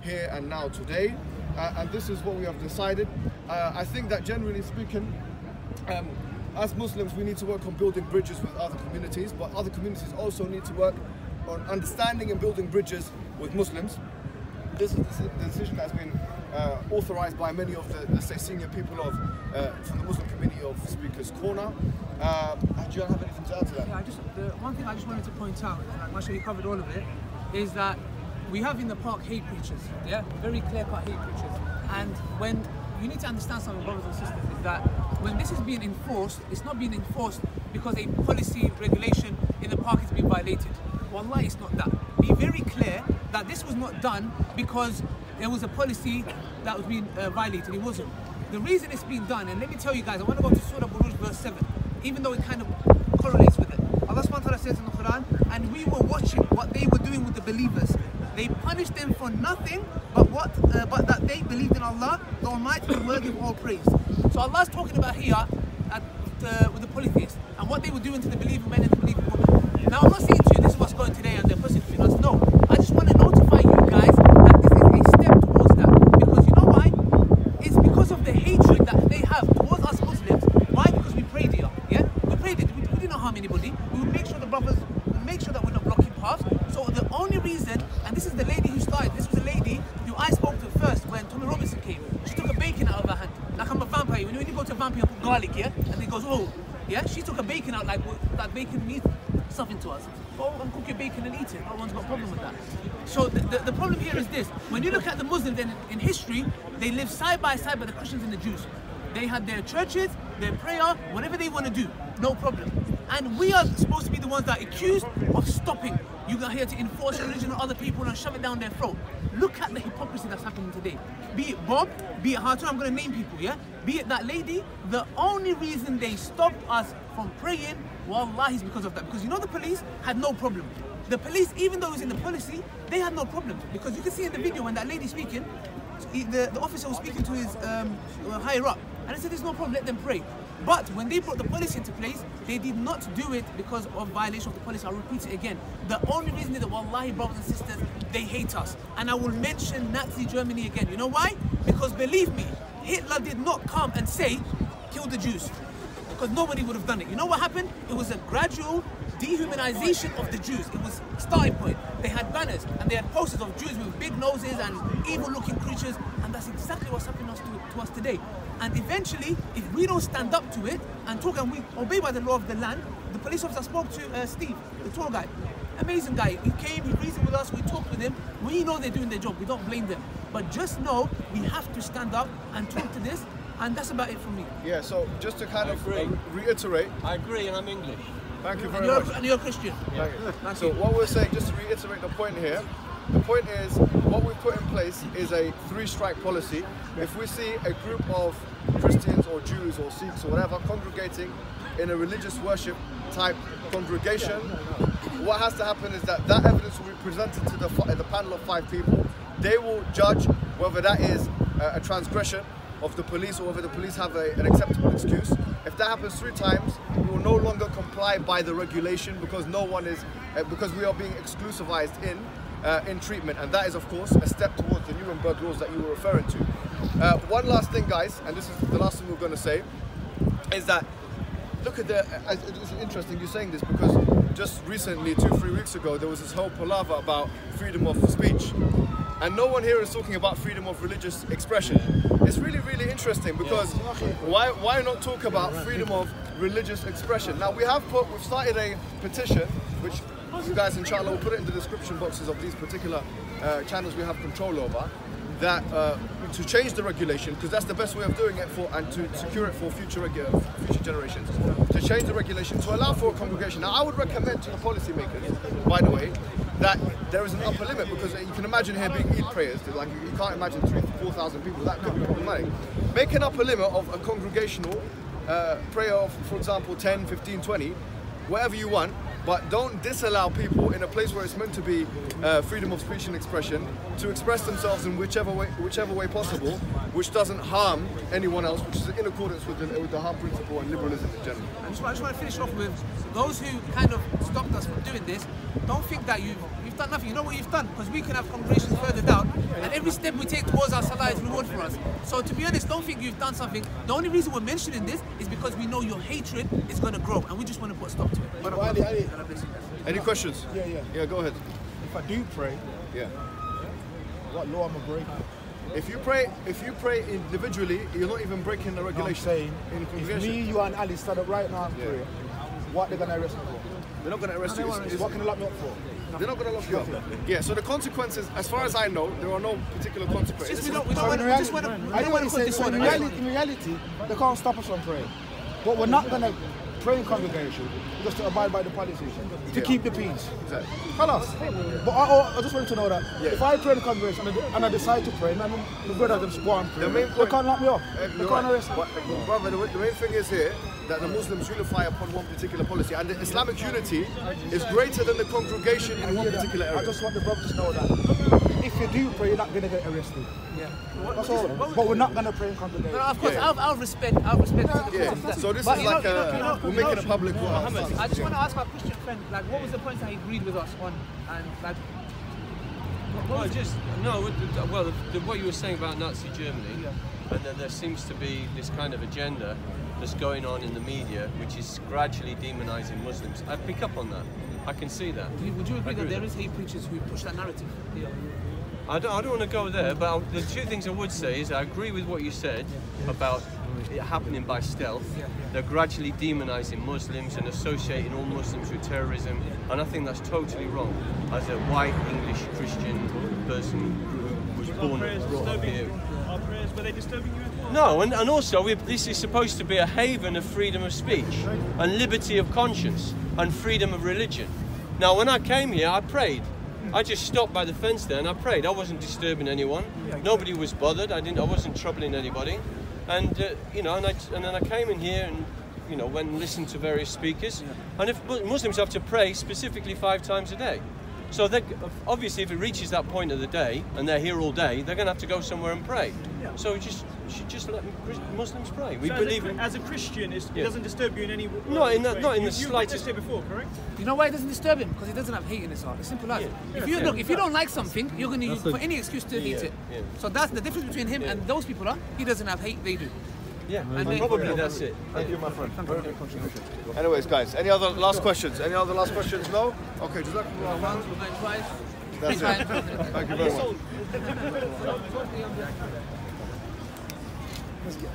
here and now today, and this is what we have decided. I think that generally speaking, as Muslims, we need to work on building bridges with other communities, but other communities also need to work on understanding and building bridges with Muslims. This is the decision that has been authorized by many of the, let's say, senior people of from the Muslim community of Speaker's Corner. Do you have anything to add to that? Yeah, the one thing I just wanted to point out, and I'm sure you covered all of it, is that we have in the park hate preachers, yeah, very clear-cut hate preachers. And when you need to understand something, brothers and sisters, is that when this is being enforced, it's not being enforced because a policy regulation in the park is being violated. Wallahi, it's not that. Be very clear that this was not done because there was a policy that was being violated. It wasn't. The reason it's being done, and let me tell you guys, I want to go to Surah Buruj verse 7, even though it kind of correlates with it. Allah subhanahu wa ta'ala says in the Quran, and we were watching what they were doing with the believers. They punished them for nothing but that they believed in Allah, the Almighty, and worthy of all praise. So Allah's talking about here with the polytheists and what they were doing to the believing men and the believing women. Now I'm not saying to you this is what's going today and they're persecuting us. No, I just want to notify you guys that this is a step towards that. Because you know why? It's because of the hatred that they have towards us Muslims. Why? Because we prayed here. Yeah, we prayed it. We didn't harm anybody. We would make sure the brothers, we'll make sure that we're not blocking paths. So the only reason, and this is the lady who started, this was a lady who I spoke to first when Tommy Robinson came. She took a bacon out of her hand. Like I'm a vampire. When you go to a vampire and put garlic, yeah? And he goes, oh, yeah? She took a bacon out like that bacon means something to us. Go and cook your bacon and eat it. No one's got a problem with that. So the problem here is this. When you look at the Muslims in history, they live side by side with the Christians and the Jews. They had their churches, their prayer, whatever they want to do, no problem. And we are supposed to be the ones that are accused of stopping. You got here to enforce religion on other people and shove it down their throat. Look at the hypocrisy that's happening today. Be it Bob, be it Hartoon, I'm going to name people, yeah? Be it that lady, the only reason they stopped us from praying, wallahi, is because of that. Because you know the police had no problem. The police, even though it was in the policy, they had no problem. Because you can see in the video when that lady speaking, the officer was speaking to his higher up, and he said there's no problem, let them pray. But when they brought the policy into place, they did not do it because of violation of the policy. I'll repeat it again. The only reason is that, wallahi, brothers and sisters, they hate us. And I will mention Nazi Germany again. You know why? Because believe me, Hitler did not come and say, kill the Jews. Because nobody would have done it. You know what happened? It was a gradual dehumanization of the Jews. It was a starting point. They had banners and they had posters of Jews with big noses and evil-looking creatures, and that's exactly what's happening to us today. And eventually, if we don't stand up to it and talk and we obey by the law of the land, the police officer spoke to Steve, the tour guide. Amazing guy. He came, he reasoned with us, we talked with him. We know they're doing their job, we don't blame them. But just know we have to stand up and talk to this, and that's about it from me. Yeah, so just to kind of reiterate. I agree, and I'm English. Thank you very much. And you're a Christian. Yeah. Thank you. So what we're saying, just to reiterate the point here, the point is what we've put in place is a three-strike policy. If we see a group of Christians or Jews or Sikhs or whatever congregating in a religious worship type congregation, what has to happen is that evidence will be presented to the panel of 5 people. They will judge whether that is a transgression of the police or whether the police have an acceptable excuse. If that happens 3 times, we will no longer comply by the regulation because no one is, because we are being exclusivized in treatment, and that is of course a step towards the Nuremberg laws that you were referring to. One last thing, guys, and this is the last thing we're going to say, is that look at it's interesting you're saying this because just recently, 2-3 weeks ago, there was this whole palaver about freedom of speech. And no one here is talking about freedom of religious expression. It's really, really interesting because why not talk about freedom of religious expression? Now we've started a petition, which you guys inshallah will put it in the description boxes of these particular channels we have control over, that to change the regulation, because that's the best way of doing it and to secure it for future generations. To change the regulation to allow for a congregation. Now I would recommend to the policymakers, by the way, that there is an upper limit, because you can imagine here being Eid prayers, like you can't imagine 3,000-4,000 people, that could be problematic. Make an upper limit of a congregational prayer of, for example, 10, 15, 20, whatever you want, but don't disallow people in a place where it's meant to be freedom of speech and expression to express themselves in whichever way possible, which doesn't harm anyone else, which is in accordance with the harm principle and liberalism in general. I just want to finish off with those who kind of stopped us from doing this. Don't think that you've done nothing. You know what you've done, because we can have congregations further down, and every step we take towards our salah is reward for us. So to be honest, don't think you've done something. The only reason we're mentioning this is because we know your hatred is going to grow, and we just want to put a stop to it. Any questions? Yeah, go ahead. If I do pray, what law am I breaking? If you pray individually, you're not even breaking the regulation. I'm saying, in if congregation. me, you and Ali stand up right now and pray, what they're gonna arrest me for? They're not going to arrest you. What can they lock me up for? They're not going to lock you up. Yeah, so the consequences, as far as I know, there are no particular consequences. We don't want to put this on. In reality, they can't stop us from praying. But we're not going to pray in congregation just to abide by the policy, to keep the peace. Exactly. Us. But I just wanted to know that if I pray in the congregation and I decide to pray, and the brother them go and pray, they can't lock me up. They can't arrest me. Brother, the main thing is here that the Muslims unify upon one particular policy, and the Islamic unity is greater than the congregation in one particular area. I just want the brothers to know that if you do pray, you're not going to get arrested. That's all. But we're not going to pray in congregation. No, of course, I'll respect to the So this is like we're making a public war. I just want to ask our Christian friend, like, what was the point that he agreed with us on, and like, what you were saying about Nazi Germany, and that there seems to be this kind of agenda that's going on in the media, which is gradually demonizing Muslims. I pick up on that. I can see that. Would you agree that there is hate preachers who push that narrative? I don't want to go there, but the two things I would say is I agree with what you said about it happening by stealth. They're gradually demonizing Muslims and associating all Muslims with terrorism, and I think that's totally wrong. As a white English Christian person who was born and brought up here. Our prayers, were they disturbing you as well? No, and also this is supposed to be a haven of freedom of speech and liberty of conscience and freedom of religion. Now, when I came here, I prayed. I just stopped by the fence there and I prayed. I wasn't disturbing anyone. Nobody was bothered. I wasn't troubling anybody. And and then I came in here and went and listened to various speakers. And if Muslims have to pray specifically 5 times a day. So obviously, if it reaches that point of the day and they're here all day, they're going to have to go somewhere and pray. So we should just let Muslims pray. We believe as a Christian, it doesn't disturb you in any way. Not in the slightest. You've witnessed it before, correct? You know why it doesn't disturb him? Because he doesn't have hate in his heart. It's simple as. If you don't like something, you're going to use for any excuse to hate it. So that's the difference between him and those people. He doesn't have hate. They do. Yeah, and probably that's it. Thank you, my friend. Very good contribution. Anyways, guys, any other last questions? Any other last questions? No? Okay, just we're going twice. That's it. Thank you very much. Let's get